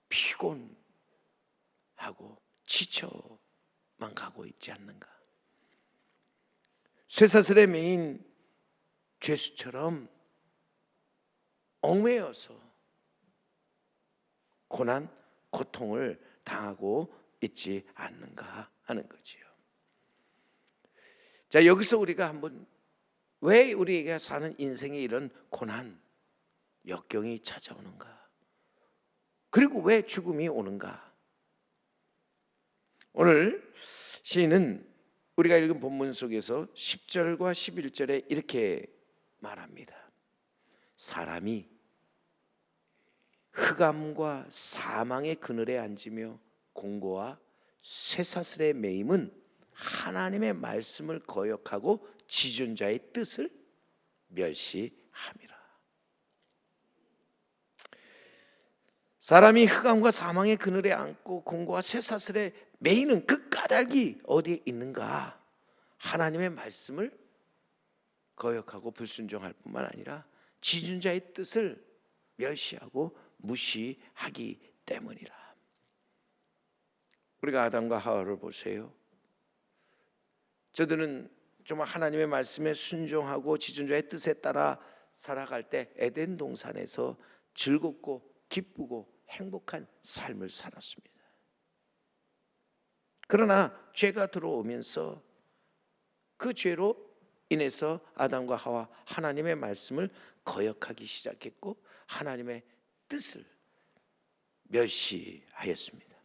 피곤하고 지쳐만 가고 있지 않는가? 쇠사슬에 매인 죄수처럼 얽매여서 고난, 고통을 당하고 있지 않는가 하는 거지요. 자, 여기서 우리가 한번 왜 우리에게 사는 인생에 이런 고난, 역경이 찾아오는가? 그리고 왜 죽음이 오는가? 오늘 시인은 우리가 읽은 본문 속에서 10절과 11절에 이렇게 말합니다. 사람이 흑암과 사망의 그늘에 앉으며 공고와 쇠사슬에 매임은 하나님의 말씀을 거역하고 지존자의 뜻을 멸시함이라. 사람이 흑암과 사망의 그늘에 앉고 공고와 쇠사슬에 매이는 그 까닭이 어디에 있는가? 하나님의 말씀을 거역하고 불순종할 뿐만 아니라 지존자의 뜻을 멸시하고 무시하기 때문이라. 우리가 아담과 하와를 보세요. 저들은 정말 하나님의 말씀에 순종하고 지존자의 뜻에 따라 살아갈 때 에덴 동산에서 즐겁고 기쁘고 행복한 삶을 살았습니다. 그러나 죄가 들어오면서 그 죄로 인해서 아담과 하와 하나님의 말씀을 거역하기 시작했고 하나님의 뜻을 멸시하였습니다.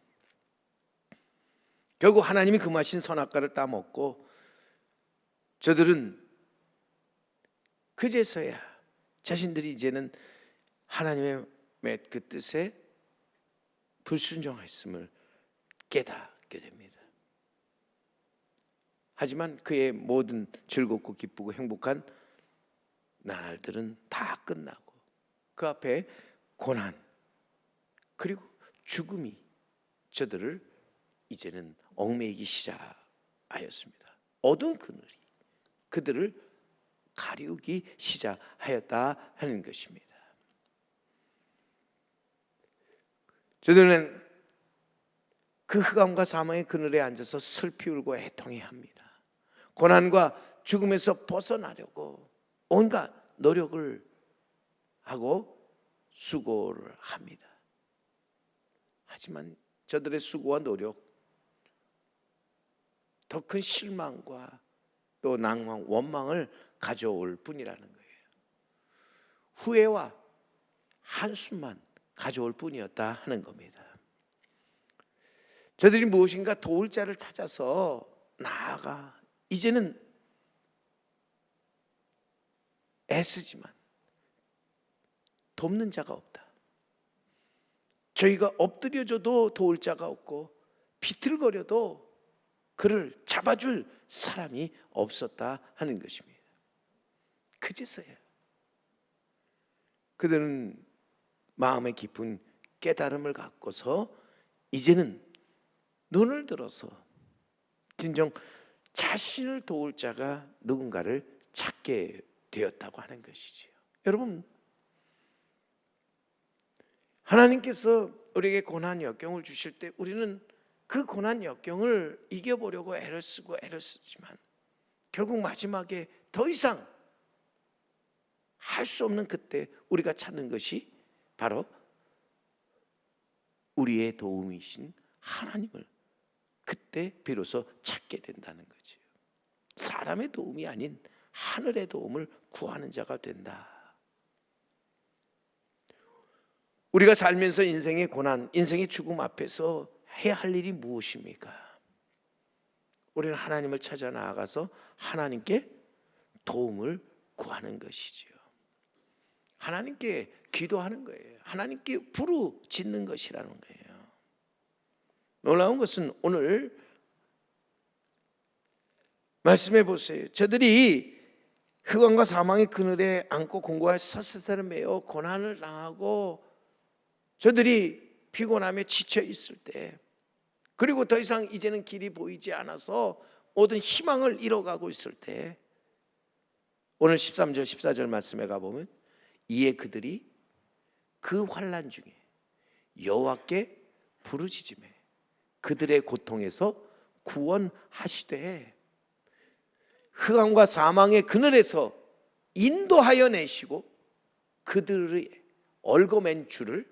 결국 하나님이 금하신 선악과를 따먹고 저들은 그제서야 자신들이 이제는 하나님의 그 뜻에 불순종했음을 깨닫게 됩니다. 하지만 그의 모든 즐겁고 기쁘고 행복한 나날들은 다 끝나고 그 앞에 고난 그리고 죽음이 저들을 이제는 얽매이기 시작하였습니다. 어두운 그늘이 그들을 가리우기 시작하였다 하는 것입니다. 저들은 그 흑암과 사망의 그늘에 앉아서 슬피 울고 애통해합니다. 고난과 죽음에서 벗어나려고 온갖 노력을 하고 수고를 합니다. 하지만 저들의 수고와 노력 더 큰 실망과 또 낭망, 원망을 가져올 뿐이라는 거예요. 후회와 한숨만 가져올 뿐이었다 하는 겁니다. 저들이 무엇인가 도울 자를 찾아서 나아가 이제는 애쓰지만 돕는 자가 없다. 저희가 엎드려줘도 도울 자가 없고 비틀거려도 그를 잡아줄 사람이 없었다 하는 것입니다. 그제서야 그들은 마음의 깊은 깨달음을 갖고서 이제는 눈을 들어서 진정 자신을 도울 자가 누군가를 찾게 되었다고 하는 것이지요. 여러분, 하나님께서 우리에게 고난 역경을 주실 때 우리는 그 고난 역경을 이겨보려고 애를 쓰지만 결국 마지막에 더 이상 할 수 없는 그때 우리가 찾는 것이 바로 우리의 도움이신 하나님을 그때 비로소 찾게 된다는 거죠. 사람의 도움이 아닌 하늘의 도움을 구하는 자가 된다. 우리가 살면서 인생의 고난, 인생의 죽음 앞에서 해야 할 일이 무엇입니까? 우리는 하나님을 찾아 나아가서 하나님께 도움을 구하는 것이지요. 하나님께 기도하는 거예요. 하나님께 부르짖는 것이라는 거예요. 놀라운 것은 오늘 말씀해 보세요. 저들이 흑암과 사망의 그늘에 앉고 공고와 쇠사슬에 매어 고난을 당하고 저들이 피곤하며 지쳐 있을 때, 그리고 더 이상 이제는 길이 보이지 않아서 모든 희망을 잃어가고 있을 때, 오늘 13절 14절 말씀에 가보면 이에 그들이 그 환난 중에 여호와께 부르짖으매 그들의 고통에서 구원하시되 흑암과 사망의 그늘에서 인도하여 내시고 그들의 얽어맨 줄을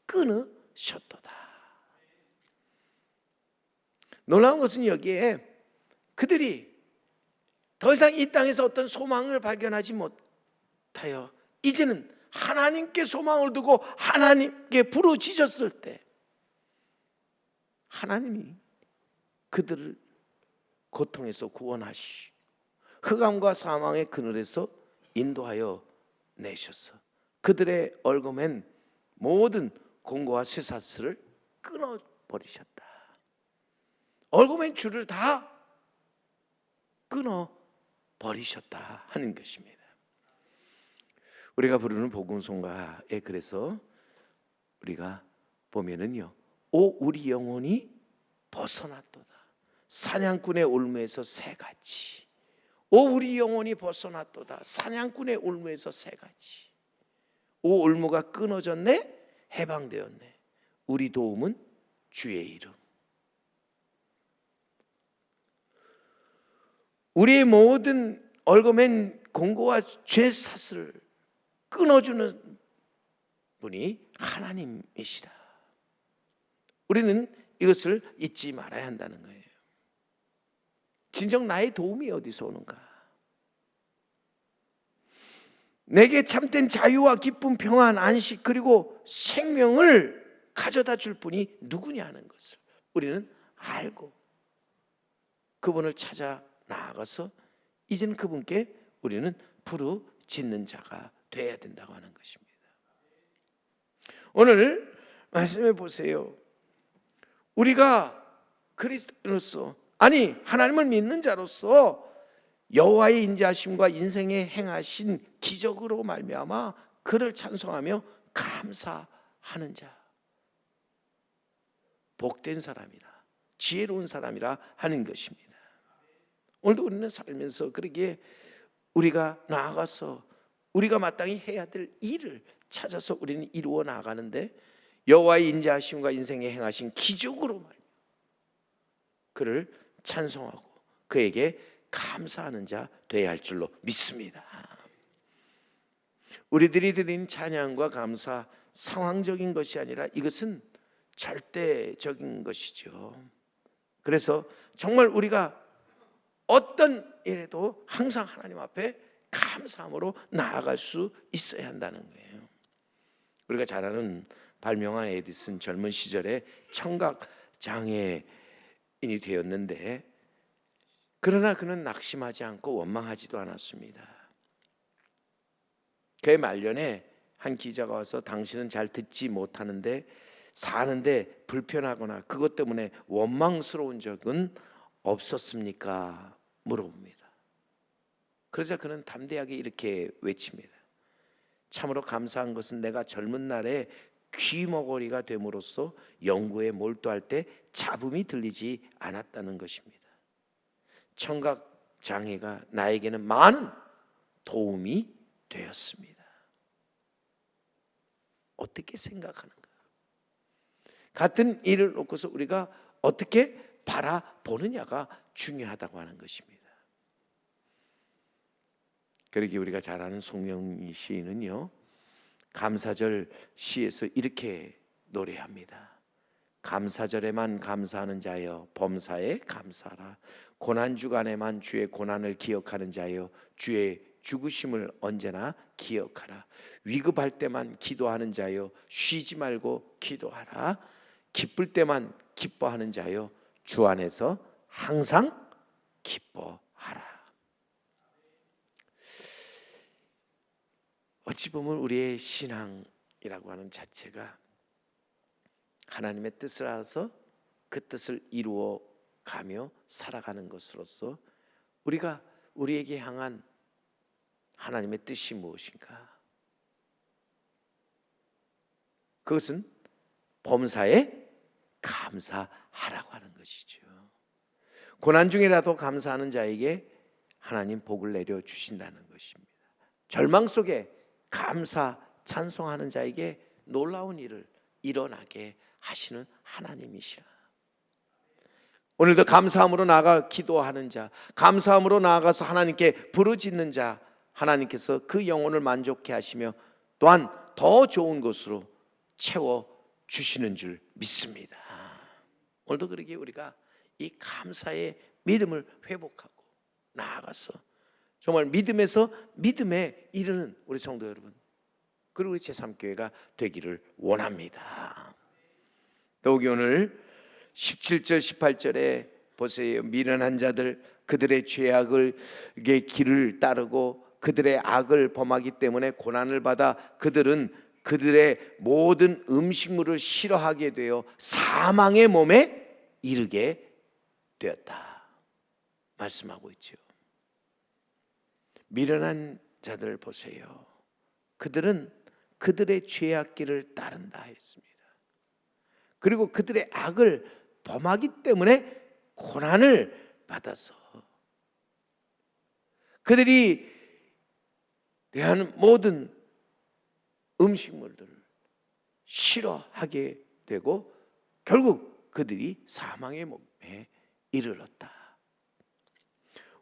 끊으셨도다. 놀라운 것은 여기에 그들이 더 이상 이 땅에서 어떤 소망을 발견하지 못하여 이제는 하나님께 소망을 두고 하나님께 부르짖었을 때 하나님이 그들을 고통에서 구원하시 흑암과 사망의 그늘에서 인도하여 내셔서 그들의 얽어맨 모든 공고와 쇠사슬을 끊어버리셨다. 얽어맨 줄을 다 끊어버리셨다 하는 것입니다. 우리가 부르는 복음송가에 그래서 우리가 보면은요, 오 우리 영혼이 벗어났도다. 사냥꾼의 올무에서 새같이. 오 우리 영혼이 벗어났도다. 사냥꾼의 올무에서 새같이. 오 올무가 끊어졌네. 해방되었네. 우리 도움은 주의 이름. 우리의 모든 얽어맨 공고와 죄 사슬을 끊어주는 분이 하나님이시다. 우리는 이것을 잊지 말아야 한다는 거예요. 진정 나의 도움이 어디서 오는가? 내게 참된 자유와 기쁨, 평안, 안식 그리고 생명을 가져다 줄 분이 누구냐는 것을 우리는 알고 그분을 찾아 나아가서 이제는 그분께 우리는 부르짖는 자가 되어야 된다고 하는 것입니다. 오늘 말씀해 보세요. 우리가 그리스도인으로서 아니 하나님을 믿는 자로서 여호와의 인자하심과 인생에 행하신 기적으로 말미암아 그를 찬송하며 감사하는 자, 복된 사람이라 지혜로운 사람이라 하는 것입니다. 오늘도 우리는 살면서 그러기에 우리가 나아가서 우리가 마땅히 해야 될 일을 찾아서 우리는 이루어 나가는데 여호와의 인자하심과 인생에 행하신 기적으로 말이야 그를 찬송하고 그에게 감사하는 자 되어야 할 줄로 믿습니다. 우리들이 드린 찬양과 감사 상황적인 것이 아니라 이것은 절대적인 것이죠. 그래서 정말 우리가 어떤 일에도 항상 하나님 앞에 감사함으로 나아갈 수 있어야 한다는 거예요. 우리가 잘 아는 발명한 에디슨 젊은 시절에 청각 장애인이 되었는데 그러나 그는 낙심하지 않고 원망하지도 않았습니다. 그의 말년에 한 기자가 와서 당신은 잘 듣지 못하는데 사는데 불편하거나 그것 때문에 원망스러운 적은 없었습니까? 물어봅니다. 그러자 그는 담대하게 이렇게 외칩니다. 참으로 감사한 것은 내가 젊은 날에 귀머거리가 됨으로써 연구에 몰두할 때 잡음이 들리지 않았다는 것입니다. 청각 장애가 나에게는 많은 도움이 되었습니다. 어떻게 생각하는가? 같은 일을 놓고서 우리가 어떻게 바라보느냐가 중요하다고 하는 것입니다. 그러기에 우리가 잘 아는 송영희 시인은요, 감사절 시에서 이렇게 노래합니다. 감사절에만 감사하는 자여 범사에 감사하라. 고난주간에만 주의 고난을 기억하는 자여 주의 죽으심을 언제나 기억하라. 위급할 때만 기도하는 자여 쉬지 말고 기도하라. 기쁠 때만 기뻐하는 자여 주 안에서 항상 기뻐하라. 어찌 보면 우리의 신앙이라고 하는 자체가 하나님의 뜻을 알아서 그 뜻을 이루어 가며 살아가는 것으로서 우리가 우리에게 향한 하나님의 뜻이 무엇인가? 그것은 범사에 감사하라고 하는 것이죠. 고난 중이라도 감사하는 자에게 하나님 복을 내려 주신다는 것입니다. 절망 속에 감사 찬송하는 자에게 놀라운 일을 일어나게 하시는 하나님이시라. 오늘도 감사함으로 나아가 기도하는 자, 감사함으로 나아가서 하나님께 부르짖는 자, 하나님께서 그 영혼을 만족해 하시며 또한 더 좋은 것으로 채워 주시는 줄 믿습니다. 오늘도 그러기에 우리가 이 감사의 믿음을 회복하고 나아가서 정말 믿음에서 믿음에 이르는 우리 성도 여러분, 그리고 우리 제3교회가 되기를 원합니다. 더욱이 오늘 17절 18절에 보세요. 미련한 자들, 그들의 죄악의 길을 따르고 그들의 악을 범하기 때문에 고난을 받아 그들은 그들의 모든 음식물을 싫어하게 되어 사망의 몸에 이르게 되었다 말씀하고 있죠. 미련한 자들 보세요. 그들은 그들의 죄악길을 따른다 했습니다. 그리고 그들의 악을 범하기 때문에 고난을 받아서 그들이 대하는 모든 음식물들을 싫어하게 되고 결국 그들이 사망의 몸에 이르렀다.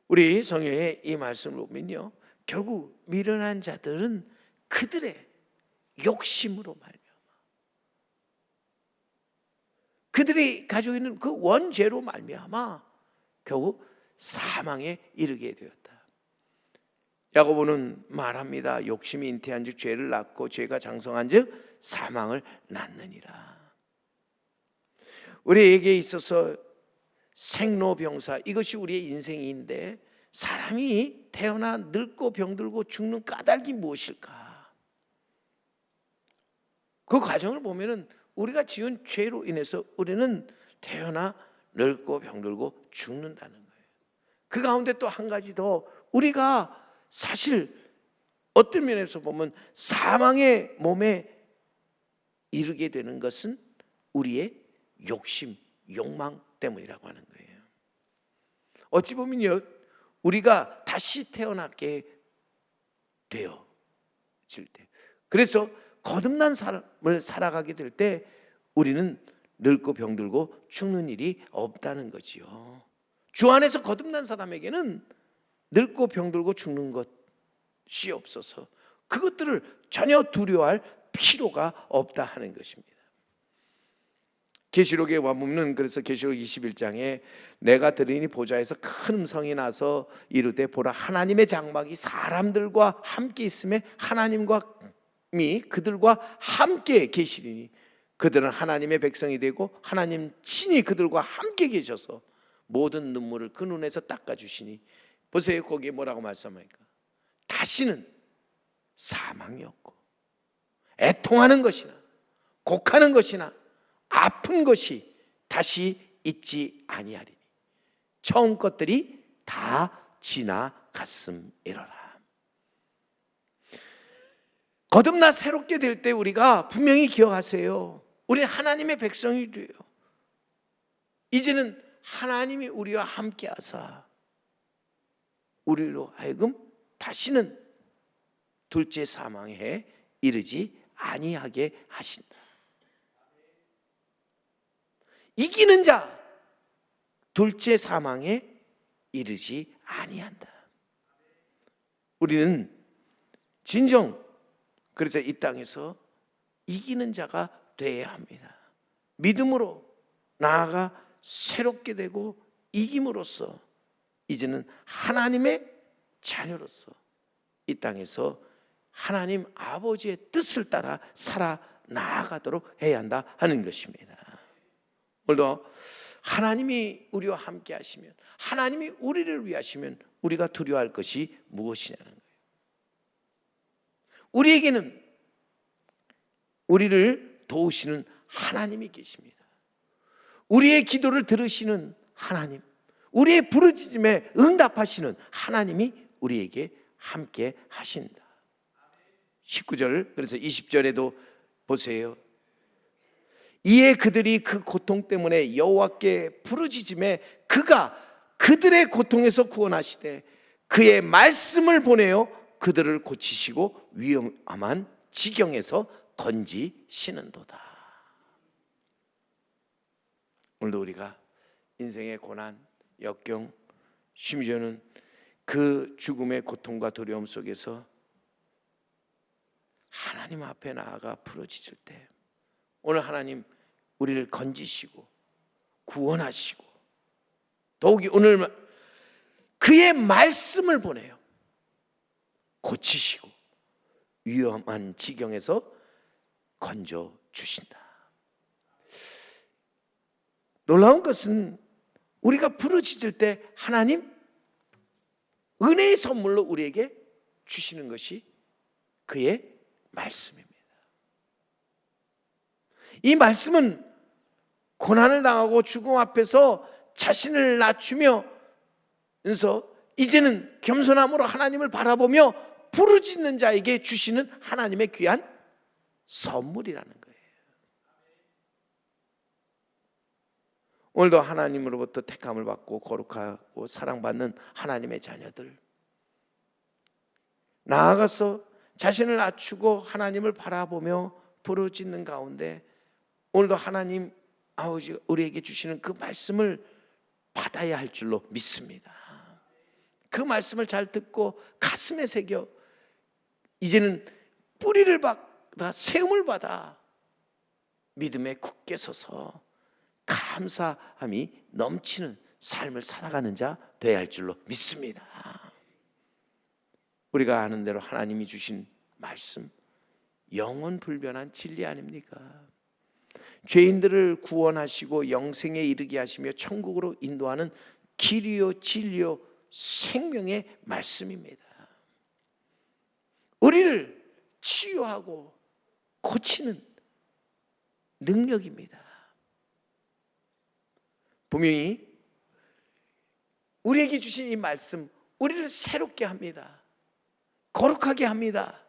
우리 성경의 이 말씀을 보면요, 결국 미련한 자들은 그들의 욕심으로 말미암아 그들이 가지고 있는 그 원죄로 말미암아 결국 사망에 이르게 되었다. 야고보는 말합니다. 욕심이 잉태한즉 죄를 낳고 죄가 장성한즉 사망을 낳느니라. 우리에게 있어서 생로병사, 이것이 우리의 인생인데 사람이 태어나 늙고 병들고 죽는 까닭이 무엇일까? 그 과정을 보면은 우리가 지은 죄로 인해서 우리는 태어나 늙고 병들고 죽는다는 거예요. 그 가운데 또 한 가지 더, 우리가 사실 어떤 면에서 보면 사망의 몸에 이르게 되는 것은 우리의 욕심, 욕망 때문이라고 하는 거예요. 어찌 보면요, 우리가 다시 태어나게 되어질 때, 그래서 거듭난 삶을 살아가게 될 때 우리는 늙고 병들고 죽는 일이 없다는 거지요. 주 안에서 거듭난 사람에게는 늙고 병들고 죽는 것이 없어서 그것들을 전혀 두려워할 필요가 없다 하는 것입니다. 계시록에 와보면, 그래서 계시록 21장에 내가 들으니 보좌에서 큰 음성이 나서 이르되 보라, 하나님의 장막이 사람들과 함께 있음에 하나님이 그들과 함께 계시리니 그들은 하나님의 백성이 되고 하나님 친히 그들과 함께 계셔서 모든 눈물을 그 눈에서 닦아주시니. 보세요, 거기에 뭐라고 말씀합니까? 다시는 사망이 없고 애통하는 것이나 곡하는 것이나 아픈 것이 다시 있지 아니하리니 처음 것들이 다 지나갔음이로라. 거듭나 새롭게 될 때 우리가 분명히 기억하세요. 우리는 하나님의 백성이 돼요. 이제는 하나님이 우리와 함께 하사 우리로 하여금 다시는 둘째 사망에 이르지 아니하게 하신다. 이기는 자 둘째 사망에 이르지 아니한다. 우리는 진정 그래서 이 땅에서 이기는 자가 되어야 합니다. 믿음으로 나아가 새롭게 되고 이김으로써 이제는 하나님의 자녀로서 이 땅에서 하나님 아버지의 뜻을 따라 살아 나아가도록 해야 한다 하는 것입니다. 오늘도 하나님이 우리와 함께 하시면, 하나님이 우리를 위하시면 우리가 두려워할 것이 무엇이냐는 거예요. 우리에게는 우리를 도우시는 하나님이 계십니다. 우리의 기도를 들으시는 하나님, 우리의 부르짖음에 응답하시는 하나님이 우리에게 함께 하신다. 19절, 그래서 20절에도 보세요. 이에 그들이 그 고통 때문에 여호와께 부르짖음에 그가 그들의 고통에서 구원하시되 그의 말씀을 보내어 그들을 고치시고 위험한 지경에서 건지시는도다. 오늘도 우리가 인생의 고난, 역경, 심지어는 그 죽음의 고통과 두려움 속에서 하나님 앞에 나아가 부르짖을 때 오늘 하나님 우리를 건지시고 구원하시고 더욱이 오늘 그의 말씀을 보내요. 고치시고 위험한 지경에서 건져 주신다. 놀라운 것은 우리가 부르짖을 때 하나님 은혜의 선물로 우리에게 주시는 것이 그의 말씀입니다. 이 말씀은 고난을 당하고 죽음 앞에서 자신을 낮추면서 이제는 겸손함으로 하나님을 바라보며 부르짖는 자에게 주시는 하나님의 귀한 선물이라는 거예요. 오늘도 하나님으로부터 택함을 받고 거룩하고 사랑받는 하나님의 자녀들, 나아가서 자신을 낮추고 하나님을 바라보며 부르짖는 가운데 오늘도 하나님 아버지 우리에게 주시는 그 말씀을 받아야 할 줄로 믿습니다. 그 말씀을 잘 듣고 가슴에 새겨 이제는 뿌리를 받아 세움을 받아 믿음에 굳게 서서 감사함이 넘치는 삶을 살아가는 자 되어야 할 줄로 믿습니다. 우리가 아는 대로 하나님이 주신 말씀 영원 불변한 진리 아닙니까? 죄인들을 구원하시고 영생에 이르게 하시며 천국으로 인도하는 길이요 진리요 생명의 말씀입니다. 우리를 치유하고 고치는 능력입니다. 분명히 우리에게 주신 이 말씀 우리를 새롭게 합니다. 거룩하게 합니다.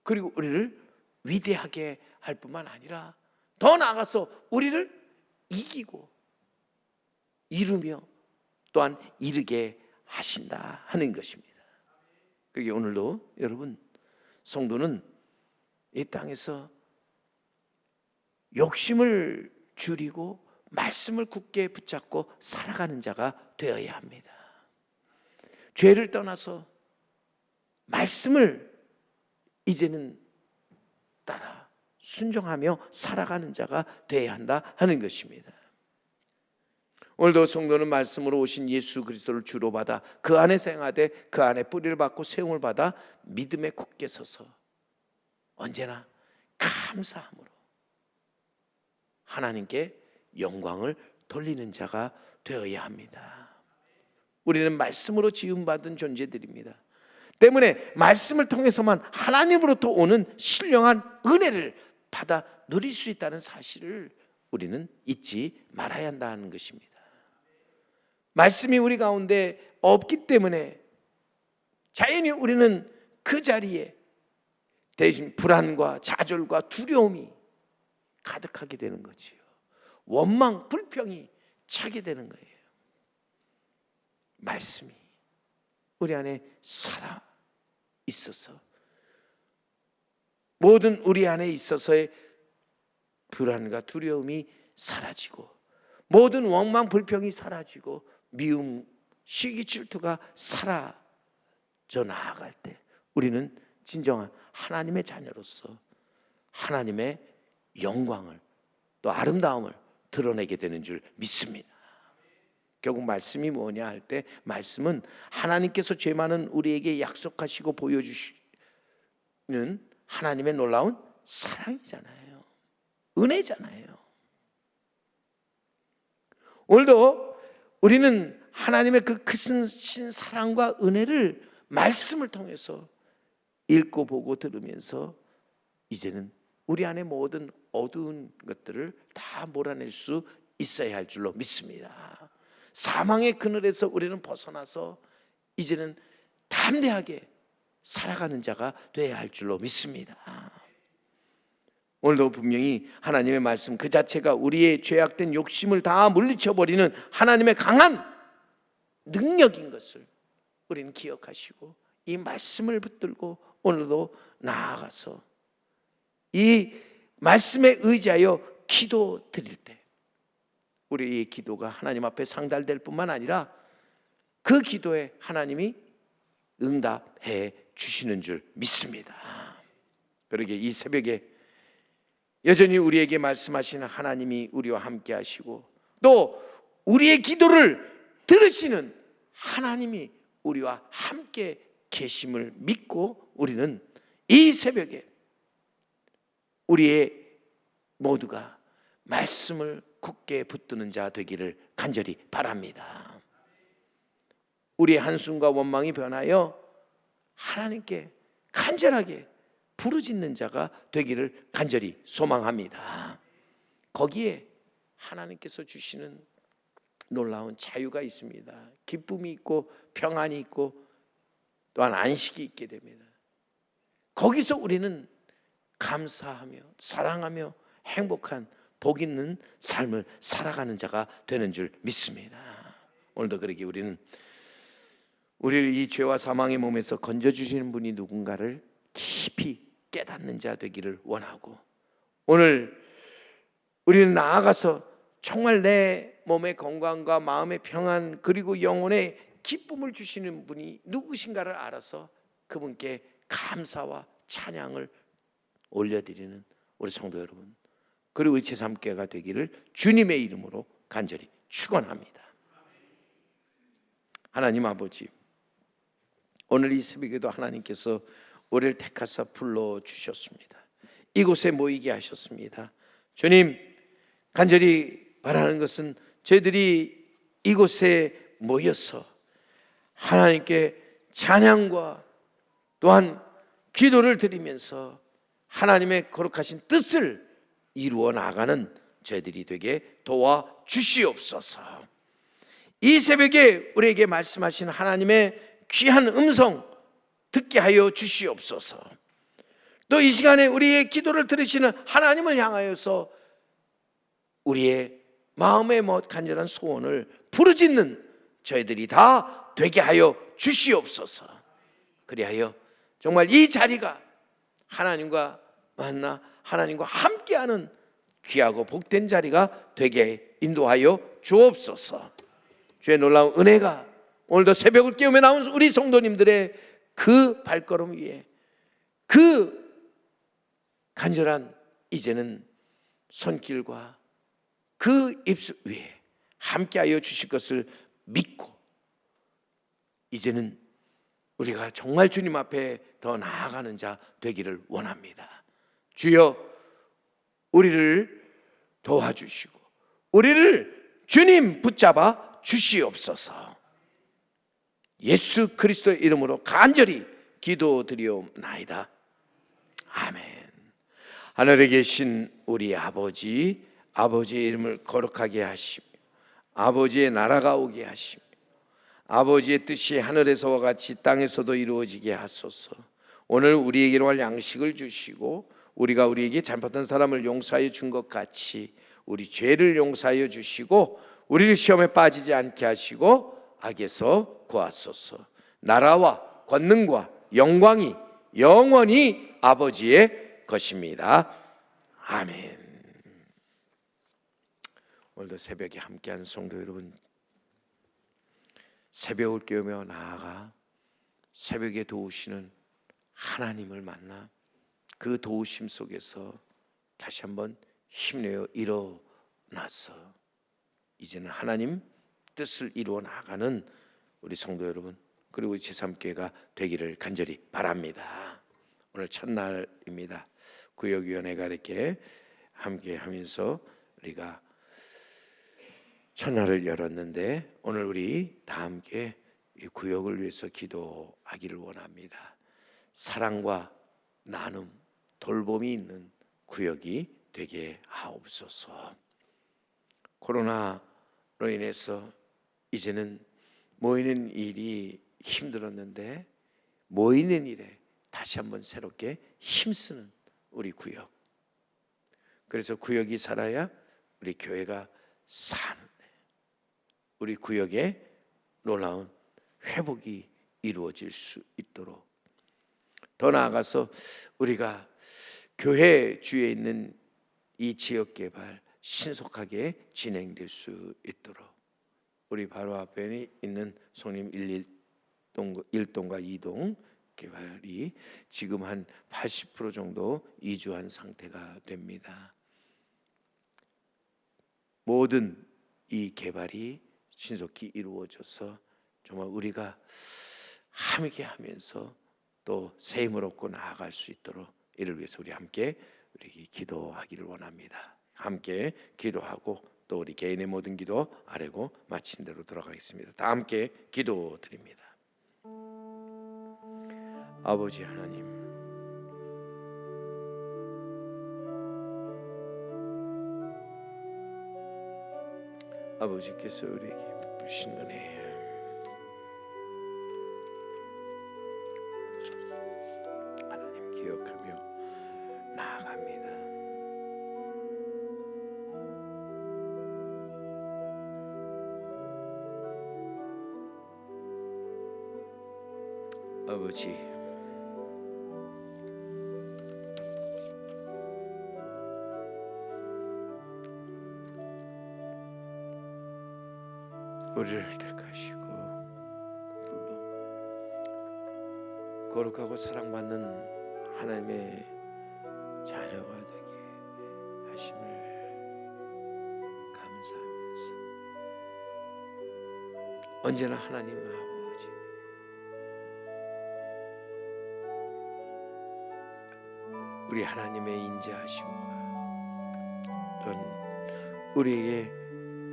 그리고 우리를 위대하게 할 뿐만 아니라 더 나아가서 우리를 이기고 이루며 또한 이르게 하신다 하는 것입니다. 그게 오늘도 여러분 성도는 이 땅에서 욕심을 줄이고 말씀을 굳게 붙잡고 살아가는 자가 되어야 합니다. 죄를 떠나서 말씀을 이제는 따라 순종하며 살아가는 자가 되어야 한다 하는 것입니다. 오늘도 성도는 말씀으로 오신 예수 그리스도를 주로 받아 그 안에 생활하되 그 안에 뿌리를 받고 세움을 받아 믿음에 굳게 서서 언제나 감사함으로 하나님께 영광을 돌리는 자가 되어야 합니다. 우리는 말씀으로 지음받은 존재들입니다. 때문에 말씀을 통해서만 하나님으로부터 오는 신령한 은혜를 받아 누릴 수 있다는 사실을 우리는 잊지 말아야 한다는 것입니다. 말씀이 우리 가운데 없기 때문에 자연히 우리는 그 자리에 대신 불안과 좌절과 두려움이 가득하게 되는 거지요. 원망, 불평이 차게 되는 거예요. 말씀이 우리 안에 살아 있어서 모든 우리 안에 있어서의 불안과 두려움이 사라지고 모든 원망, 불평이 사라지고 미움, 시기, 질투가 사라져 나아갈 때 우리는 진정한 하나님의 자녀로서 하나님의 영광을 또 아름다움을 드러내게 되는 줄 믿습니다. 결국 말씀이 뭐냐 할 때 말씀은 하나님께서 죄 많은 우리에게 약속하시고 보여주시는 하나님의 놀라운 사랑이잖아요. 은혜잖아요. 오늘도 우리는 하나님의 그 크신 사랑과 은혜를 말씀을 통해서 읽고 보고 들으면서 이제는 우리 안에 모든 어두운 것들을 다 몰아낼 수 있어야 할 줄로 믿습니다. 사망의 그늘에서 우리는 벗어나서 이제는 담대하게 살아가는 자가 되어야 할 줄로 믿습니다. 오늘도 분명히 하나님의 말씀 그 자체가 우리의 죄악된 욕심을 다 물리쳐버리는 하나님의 강한 능력인 것을 우리는 기억하시고 이 말씀을 붙들고 오늘도 나아가서 이 말씀에 의지하여 기도 드릴 때 우리의 기도가 하나님 앞에 상달될 뿐만 아니라 그 기도에 하나님이 응답해 주시는 줄 믿습니다. 그러게 이 새벽에 여전히 우리에게 말씀하시는 하나님이 우리와 함께 하시고 또 우리의 기도를 들으시는 하나님이 우리와 함께 계심을 믿고 우리는 이 새벽에 우리의 모두가 말씀을 굳게 붙드는 자 되기를 간절히 바랍니다. 우리의 한숨과 원망이 변하여 하나님께 간절하게 부르짖는 자가 되기를 간절히 소망합니다. 거기에 하나님께서 주시는 놀라운 자유가 있습니다. 기쁨이 있고 평안이 있고 또한 안식이 있게 됩니다. 거기서 우리는 감사하며 사랑하며 행복한 복 있는 삶을 살아가는 자가 되는 줄 믿습니다. 오늘도 그러기 우리는 우리를 이 죄와 사망의 몸에서 건져주시는 분이 누군가를 깊이 깨닫는 자 되기를 원하고 오늘 우리는 나아가서 정말 내 몸의 건강과 마음의 평안 그리고 영혼의 기쁨을 주시는 분이 누구신가를 알아서 그분께 감사와 찬양을 올려드리는 우리 성도 여러분 그리고 우리 제3교회가 되기를 주님의 이름으로 간절히 축원합니다. 하나님 아버지, 오늘 이 새벽에도 하나님께서 우리를 택하사 불러주셨습니다. 이곳에 모이게 하셨습니다. 주님, 간절히 바라는 것은 저희들이 이곳에 모여서 하나님께 찬양과 또한 기도를 드리면서 하나님의 거룩하신 뜻을 이루어 나가는 저희들이 되게 도와주시옵소서. 이 새벽에 우리에게 말씀하신 하나님의 귀한 음성 듣게 하여 주시옵소서. 또 이 시간에 우리의 기도를 들으시는 하나님을 향하여서 우리의 마음의 간절한 소원을 부르짖는 저희들이 다 되게 하여 주시옵소서. 그리하여 정말 이 자리가 하나님과 만나 하나님과 함께하는 귀하고 복된 자리가 되게 인도하여 주옵소서. 주의 놀라운 은혜가 오늘도 새벽을 깨우며 나온 우리 성도님들의 그 발걸음 위에 그 간절한 이제는 손길과 그 입술 위에 함께하여 주실 것을 믿고 이제는 우리가 정말 주님 앞에 더 나아가는 자 되기를 원합니다. 주여 우리를 도와주시고 우리를 주님 붙잡아 주시옵소서. 예수 그리스도의 이름으로 간절히 기도드리옵나이다. 아멘. 하늘에 계신 우리 아버지, 아버지의 이름을 거룩하게 하시며 아버지의 나라가 오게 하시며 아버지의 뜻이 하늘에서와 같이 땅에서도 이루어지게 하소서. 오늘 우리에게로 할 양식을 주시고 우리가 우리에게 잘못한 사람을 용서하여 준 것 같이 우리 죄를 용서하여 주시고 우리를 시험에 빠지지 않게 하시고 악에서 구하소서. 나라와 권능과 영광이 영원히 아버지의 것입니다. 아멘. 오늘도 새벽에 함께한 성도 여러분, 새벽을 깨우며 나아가 새벽에 도우시는 하나님을 만나 그 도우심 속에서 다시 한번 힘내어 일어나서 이제는 하나님 뜻을 이루어 나가는 우리 성도 여러분 그리고 우리 제3교회가 되기를 간절히 바랍니다. 오늘 첫날입니다. 구역위원회가 이렇게 함께하면서 우리가 첫날을 열었는데 오늘 우리 다 함께 이 구역을 위해서 기도하기를 원합니다. 사랑과 나눔, 돌봄이 있는 구역이 되게 하옵소서. 코로나로 인해서 이제는 모이는 일이 힘들었는데 모이는 일에 다시 한번 새롭게 힘쓰는 우리 구역. 그래서 구역이 살아야 우리 교회가 사는데 우리 구역에 놀라운 회복이 이루어질 수 있도록 더 나아가서 우리가 교회 주위에 있는 이 지역개발, 신속하게 진행될 수 있도록 우리 바로 앞에 있는 송림 1동과 2동 개발이 지금 한 80% 정도 이주한 상태가 됩니다. 모든 이 개발이 신속히 이루어져서 정말 우리가 함께 하면서 또 새 힘을 얻고 나아갈 수 있도록 이를 위해서 우리 함께 기도하기를 원합니다. 함께 기도하고 또 우리 개인의 모든 기도 아뢰고 마친 대로 돌아가겠습니다. 다 함께 기도드립니다. 아버지 하나님, 아버지께서 우리에게 베푸신 은혜, 하나님 기억하며 나아갑니다. 아버지, 우리를 택하시고 불러 거룩하고 사랑받는 하나님의 자녀가 되게 하심을 감사하면서 언제나 하나님 아버지 우리 하나님의 인자하심과 또한 우리에게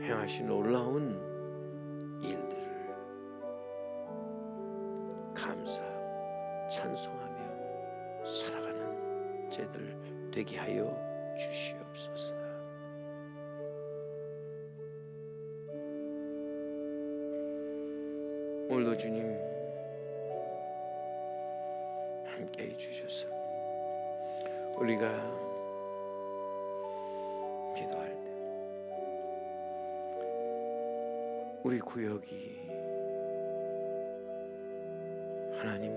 행하신 놀라운 일들을 감사 찬송하며 살아가는 제들 되게 하여 주시옵소서. 오늘도 주님 함께해 주셔서 우리가 기도할 때 우리 구역이 하나님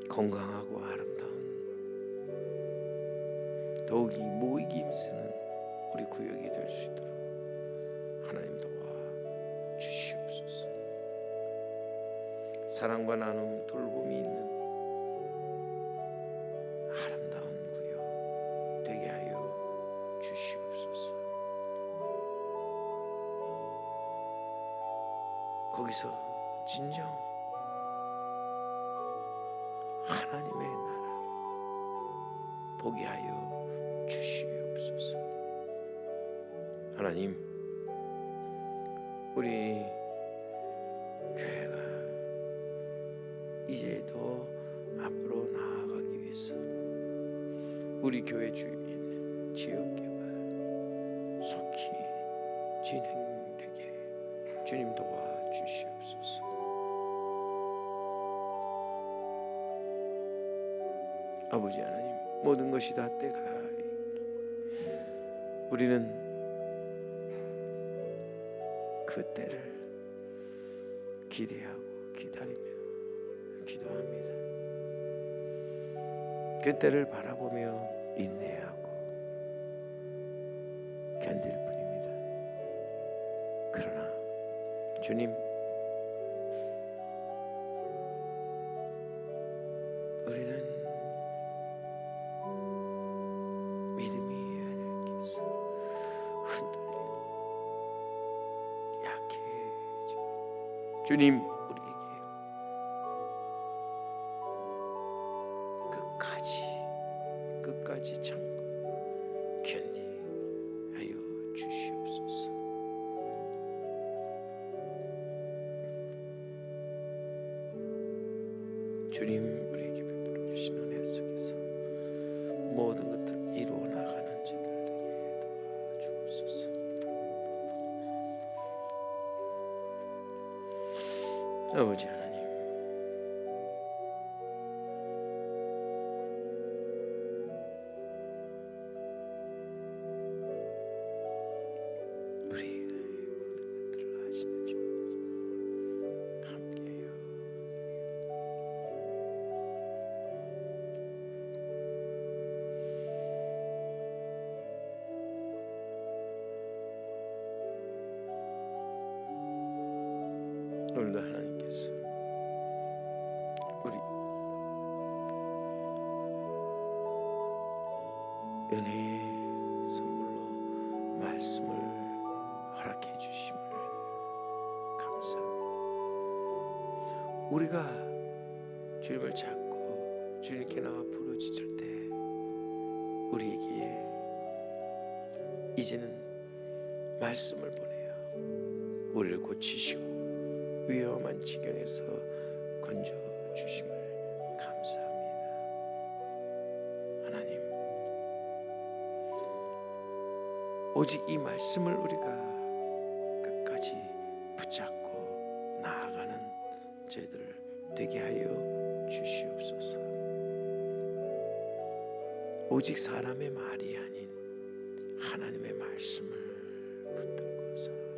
건강하고 아름다운 더욱이 모이기 힘쓰는 우리 구역이 될 수 있도록 하나님 도와 주시옵소서. 사랑과 나눔 돌봄이 있는 아름다운 구역 되게 하여 주시옵소서. 거기서 진정 하나님의 나라 보게 하여 주시옵소서. 하나님, 우리 교회가 이제 더 앞으로 나아가기 위해서 우리 교회 주위에 있는 지역개발 속히 진행되게 주님 도와주시옵소서. 아버지 하나님, 모든 것이 다 때가 있기 우리는 그 때를 기대하고 기다리며 기도합니다. 그 때를 바라보며 인내하고 견딜 뿐입니다. 그러나 주님, 우리는 믿음이 하나님께서 흔들리고 약해지고 주님 우리에게 끝까지 참고 견디하여 주시옵소서. 주님 우리에게 베풀어 주신 은혜 속에서 모든 것들을 이루어 나가는 자들 되게 도와주옵소서. 아버지 하나님, 우리가 모든 것들을 하시는 주님께서 함께해요. 오늘도 하나님께서 우리 은혜의 선물로 말씀을 허락해 주심을 감사합니다. 우리가 주님을 찾고 주님께 나와 부르짖을 때 우리에게 이제는 말씀을 보내어 우리를 고치시고 위험한 지경에서 건져 주심을 감사합니다. 하나님, 오직 이 말씀을 우리가 끝까지 붙잡고 나아가는 저희들 되게 하여 주시옵소서. 오직 사람의 말이 아닌 하나님의 말씀을 붙들고서